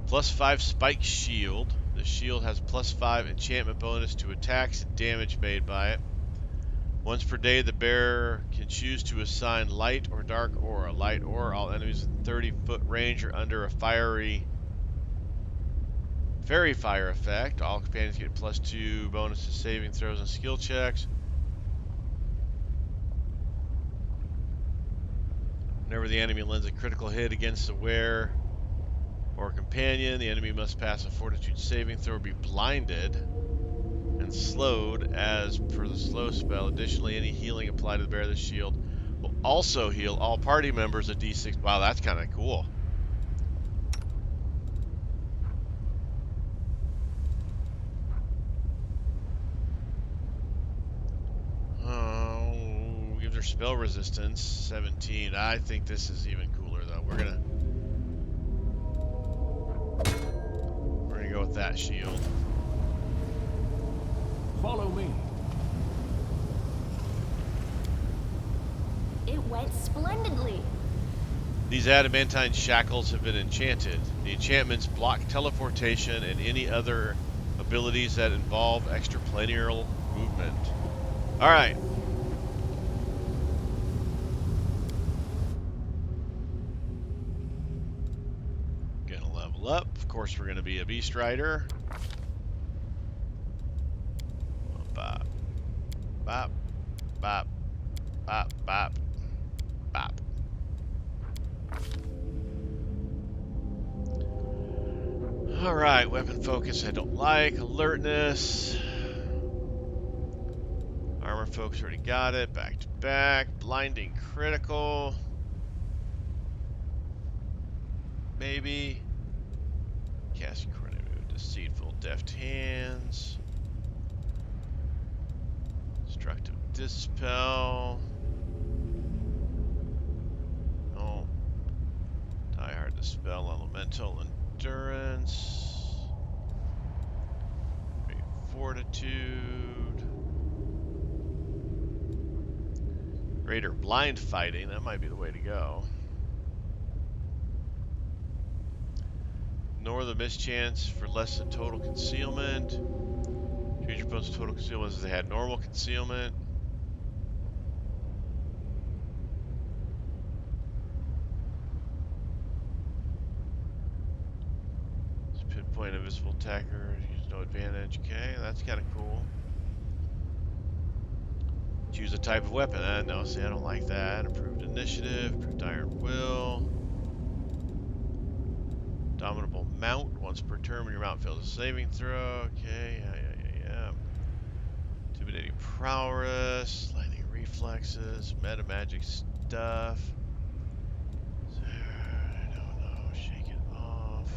+5 Spike Shield. The shield has +5 enchantment bonus to attacks and damage made by it. Once per day, the bearer can choose to assign light or dark aura. Light aura, all enemies within 30-foot range are under a fairy fire effect. All companions get +2 bonus to saving throws and skill checks. Whenever the enemy lands a critical hit against the wearer or companion, the enemy must pass a fortitude saving throw or be blinded and slowed as per the slow spell. Additionally, any healing applied to the bearer of the shield will also heal all party members a d6. Wow, that's kind of cool. Oh, gives her spell resistance 17. I think this is even cooler though. We're gonna go with that shield. Follow me. went splendidly. These adamantine shackles have been enchanted. The enchantments block teleportation and any other abilities that involve extraplanar movement. Alright. Gonna level up. Of course, we're gonna be a Beast Rider. Bop, bop, bop, bop, bop, bop. Alright, weapon focus I don't like. Alertness. Armor focus already got it. Back to back. Blinding critical. Maybe. Casting coordinate move. Deceitful deft hands. Destructive dispel. Oh. Die hard dispel. Elemental endurance. Great fortitude. Greater blind fighting. That might be the way to go. Ignore the mischance for less than total concealment. Change your opponent's total concealment as they had normal concealment. Just pinpoint invisible attacker. Use no advantage. Okay, that's kind of cool. Choose a type of weapon. No, see, I don't like that. Improved initiative. Improved iron will. Dominable mount. Once per turn when your mount fails a saving throw. Okay, yeah. Intimidating prowess. Lightning reflexes. Meta magic stuff. I don't know. Shake it off.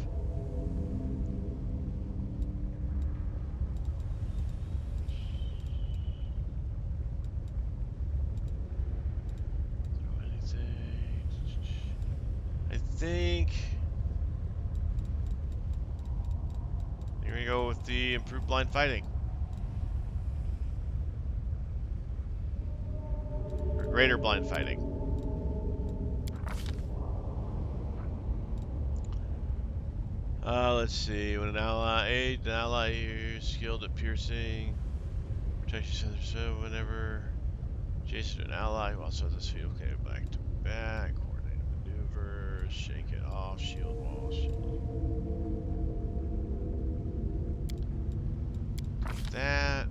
Throw anything. I think you're gonna go with the improved blind fighting. Or greater blind fighting. Let's see. When an ally who's skilled at piercing, protection center, so whenever adjacent to an ally who also has this field, okay, back to back, coordinated maneuvers, shake it off, shield wall, shield. Take that,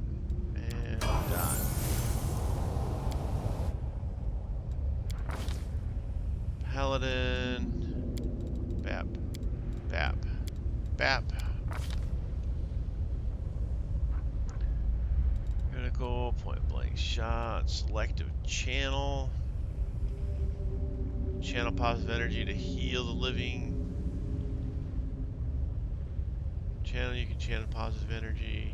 and done. Paladin, bap, bap, bap. Critical, point blank shot, selective channel. Channel positive energy to heal the living. Channel, you can channel positive energy.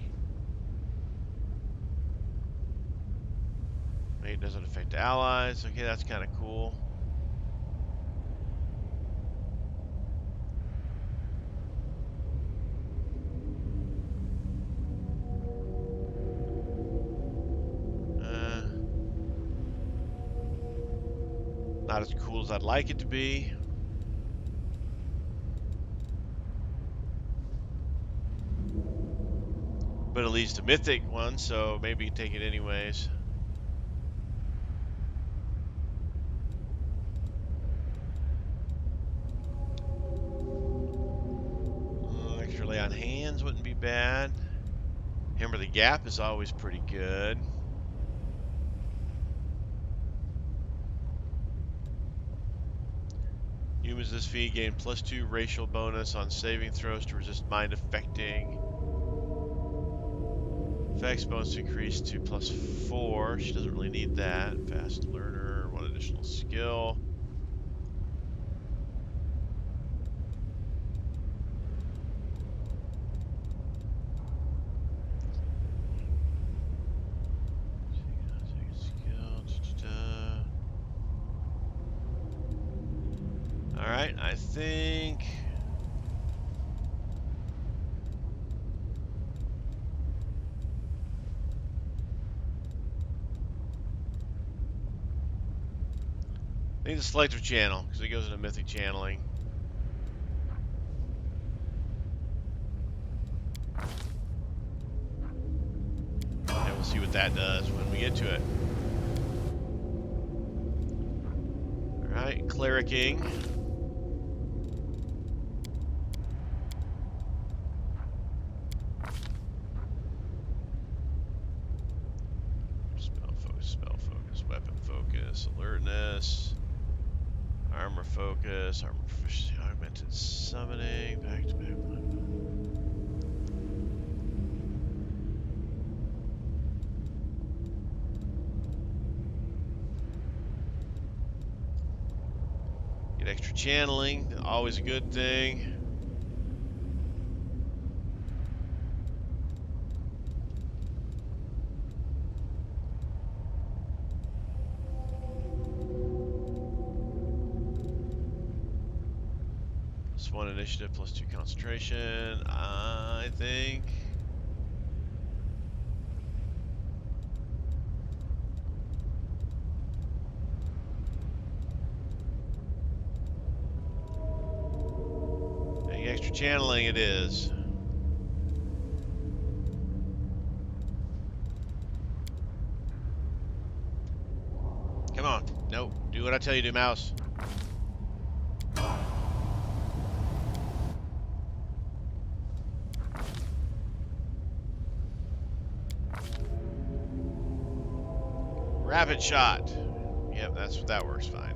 Maybe it doesn't affect allies. Okay, that's kind of cool. Not as cool as I'd like it to be. But at least a mythic one, so maybe take it anyways. Extra lay on hands wouldn't be bad. Hammer the Gap is always pretty good. Humans this feat gain +2 racial bonus on saving throws to resist mind affecting. Effects bonus increased to +4. She doesn't really need that. Fast learner, 1 additional skill. Alright, I think I need a selective channel because it goes into mythic channeling. And we'll see what that does when we get to it. Alright, clericing. Spell focus, weapon focus, alertness, armor focus, armor proficiency, augmented summoning, back to back. Get extra channeling, always a good thing. +1 initiative, +2 concentration, I think. Extra channeling it is. Come on. Nope. Do what I tell you to, mouse. Rapid shot. Yep, that works fine.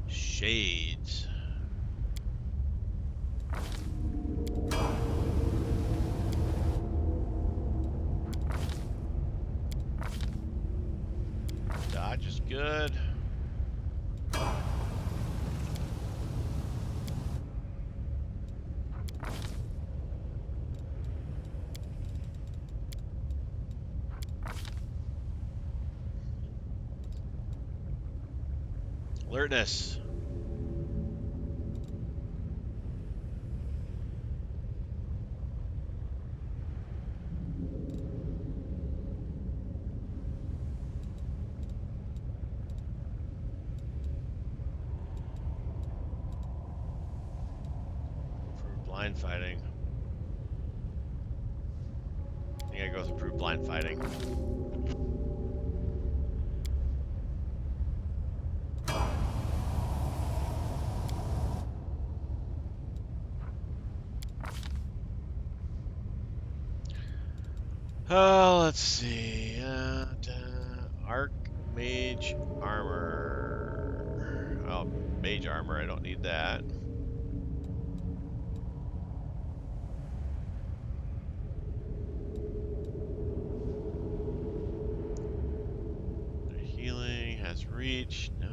Shades. Dodge is good. Alertness. For blind fighting. I think I go with improved blind fighting. Oh, let's see. Arc Mage Armor. Oh, Mage Armor, I don't need that. Healing has reach. No.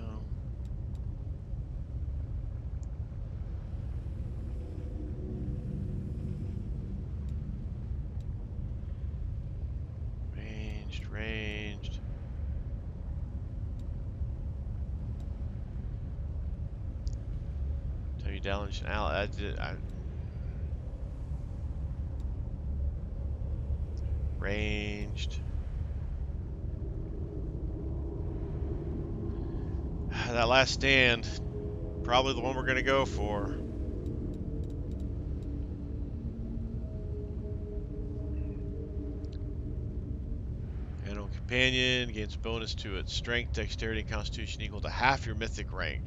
Ranged. Tell you Dallish and Al. Ranged. That last stand, probably the one we're gonna go for. Animal Companion gains bonus to its strength, dexterity, and constitution equal to half your mythic rank.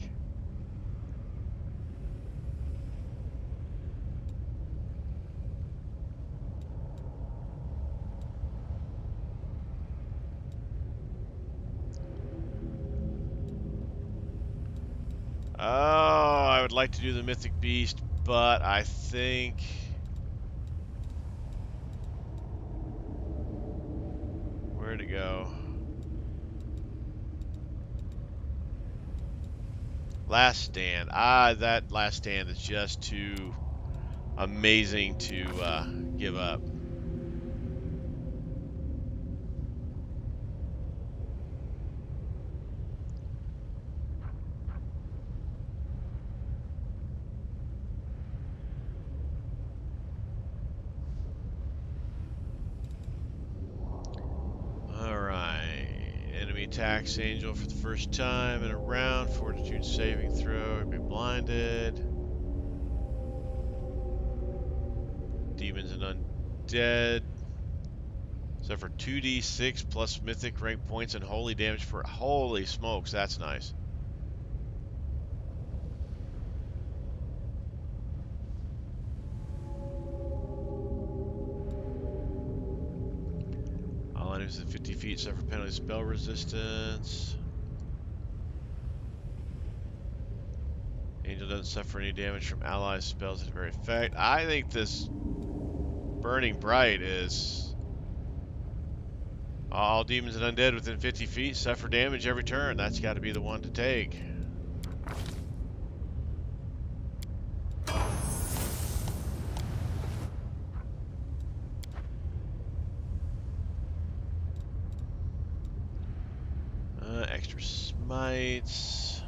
Oh, I would like to do the Mythic Beast, but I think where to go? Last stand. That last stand is just too amazing to give up. attacks Angel for the first time in a round. Fortitude saving throw. Be blinded. Demons and undead. So for 2d6 plus mythic rank points and holy damage for... Holy smokes, that's nice. All enemies within 50 feet suffer penalty spell resistance. Angel doesn't suffer any damage from allies' spells at very effect. I think this Burning Bright is... All demons and undead within 50 feet suffer damage every turn. That's got to be the one to take. Extra smites.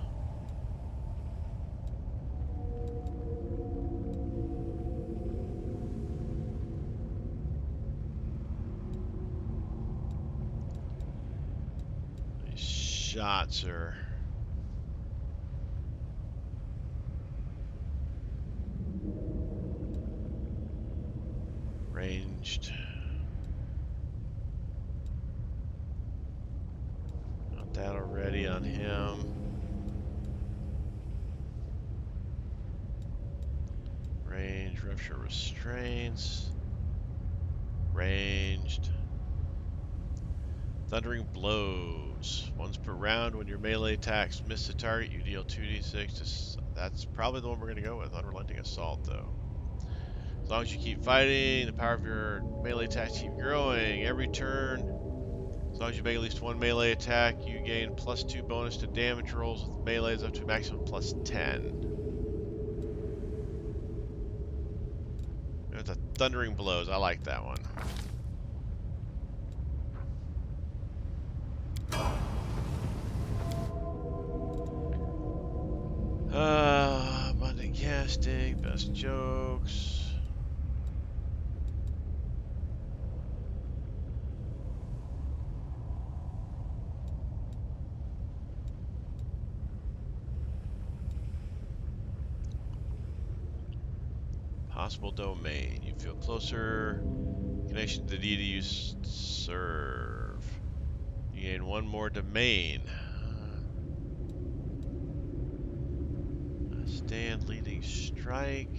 These shots are... ranged. Got that already on him. Range, rupture restraints. Ranged. Thundering blows. Once per round, when your melee attacks miss the target, you deal 2d6. That's probably the one we're going to go with. Unrelenting Assault, though. As long as you keep fighting, the power of your melee attacks keep growing. Every turn, as long as you make at least one melee attack, you gain +2 bonus to damage rolls with melees up to a maximum +10. With the Thundering Blows, I like that one. Abundant casting, best jokes. Possible domain. You feel closer connection to the deity you serve. You gain one more domain. Stand leading strike.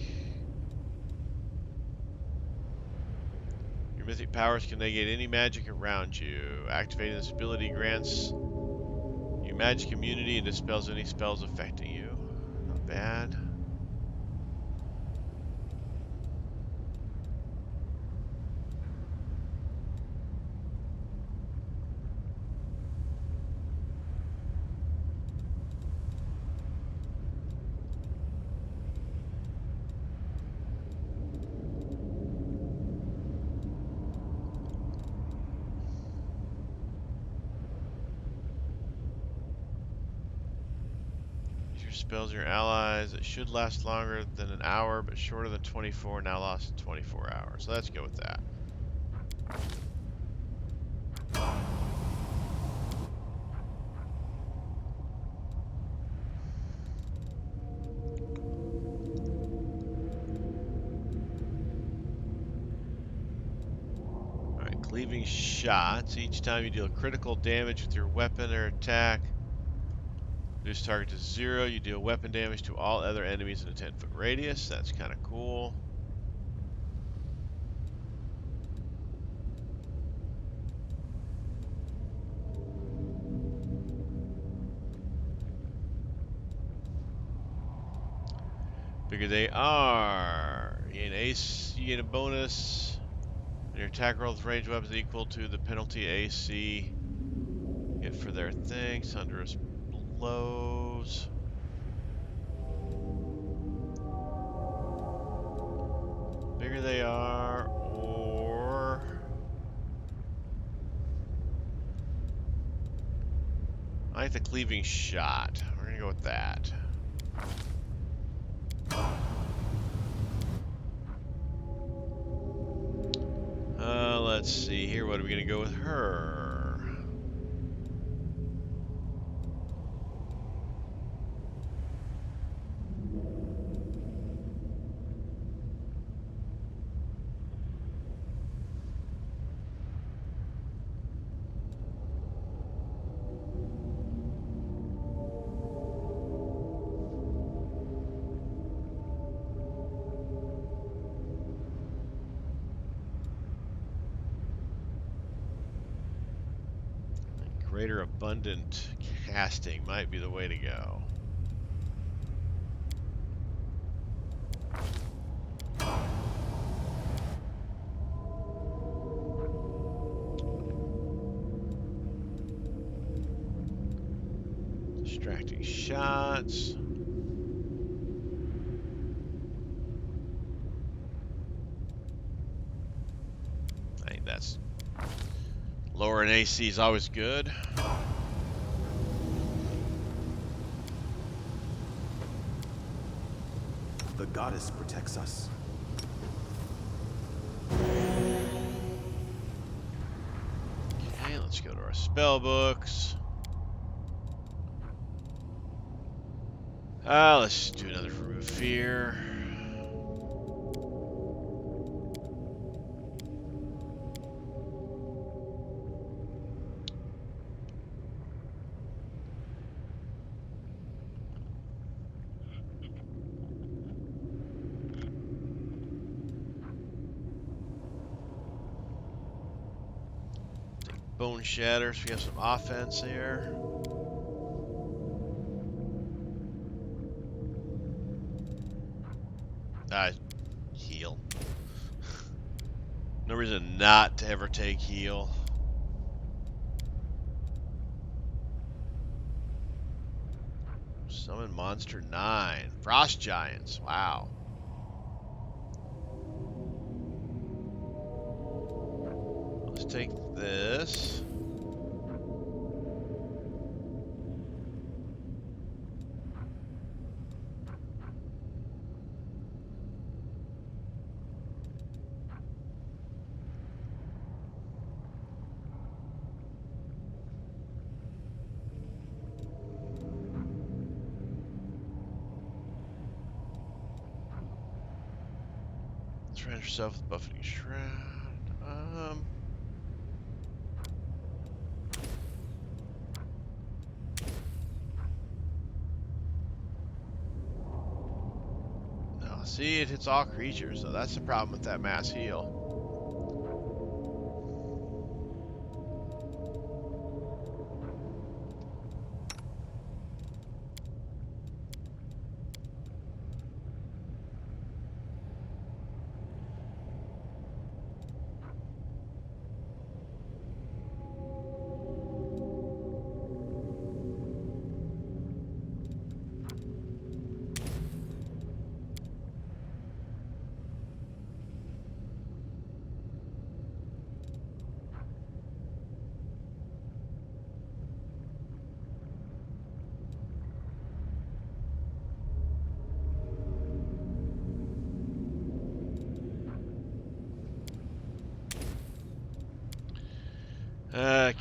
Your mythic powers can negate any magic around you. Activating this ability grants you magic immunity and dispels any spells affecting you. Not bad. Spells your allies. It should last longer than an hour, but shorter than 24. Now lasts 24 hours. So let's go with that. Alright, cleaving shots. Each time you deal critical damage with your weapon or attack, reduce target to 0. You deal weapon damage to all other enemies in a 10-foot radius. That's kind of cool. Bigger they are. You gain a bonus. And your attack roll with ranged weapons equal to the penalty AC get for their things. Thunderous blows. Bigger they are, or I like the cleaving shot. We're gonna go with that. Let's see here. What are we gonna go with her? Greater abundant casting might be the way to go. Distracting shots. I think that's lowering AC is always good. The goddess protects us. Okay, let's go to our spell books. Let's do another remove fear. Bone shatters. We have some offense here. Heal. No reason not to ever take heal. Summon monster 9. Frost giants. Wow. Let's take this. Surround yourself with buffeting shroud. No, see, it hits all creatures, so that's the problem with that mass heal.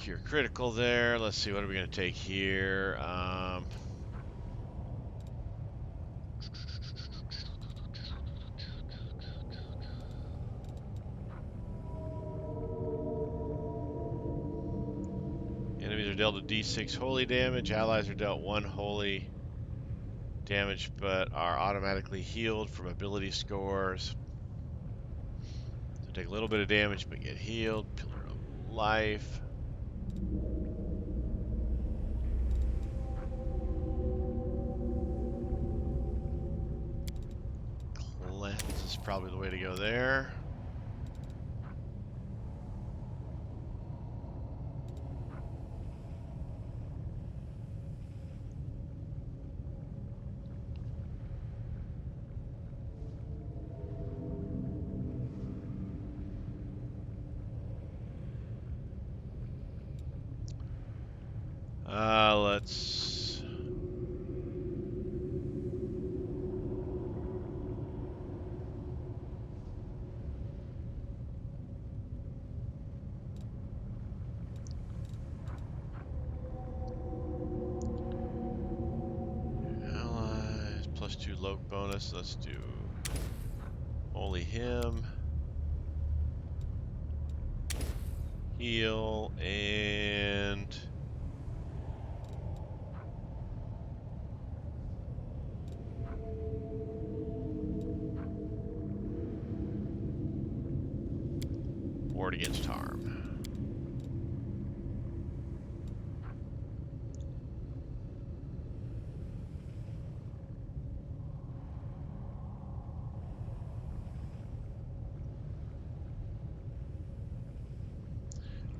Cure critical there. Let's see, what are we going to take here? Enemies are dealt a d6 holy damage. Allies are dealt 1 holy damage, but are automatically healed from ability scores. So take a little bit of damage, but get healed. Pillar of life. Cleanse is probably the way to go there. Let's... Allies, +2 Loke bonus. Let's do only him. Heal and... Ward against harm.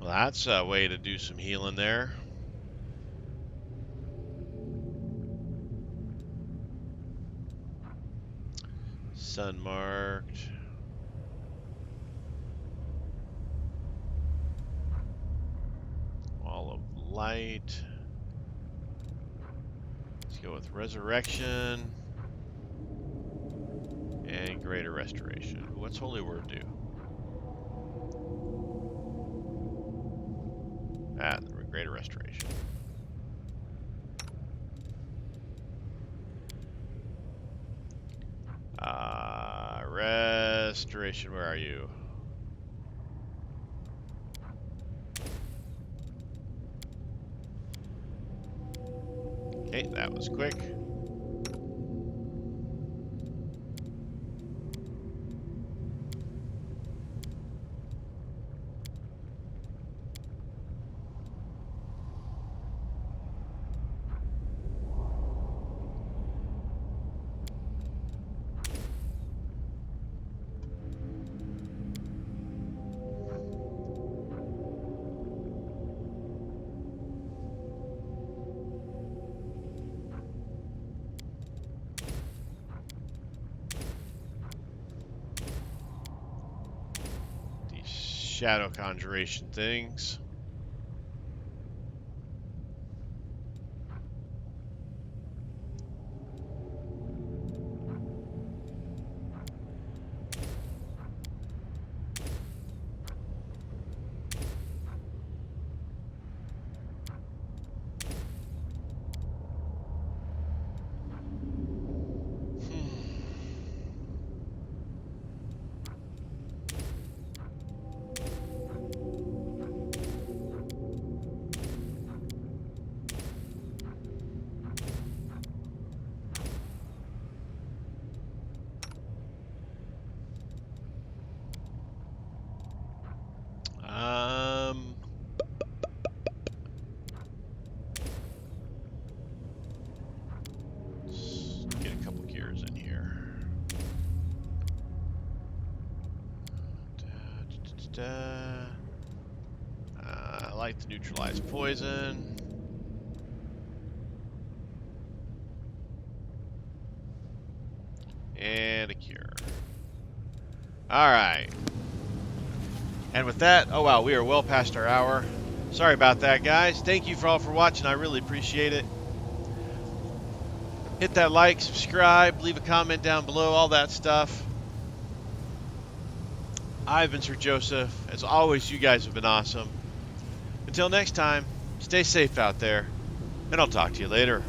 Well, that's a way to do some healing there. Sun marked. Wall of light. Let's go with resurrection and greater restoration. What's holy word do? Ah, the greater restoration. Restoration, where are you? Okay, that was quick. Shadow conjuration things. Let's get a couple gears in here. I like to neutralize poison. And a cure. Alright. And with that, oh wow, we are well past our hour. Sorry about that, guys. Thank you all for watching. I really appreciate it. Hit that like, subscribe, leave a comment down below, all that stuff. I've been Sir Joseph. As always, you guys have been awesome. Until next time, stay safe out there, and I'll talk to you later.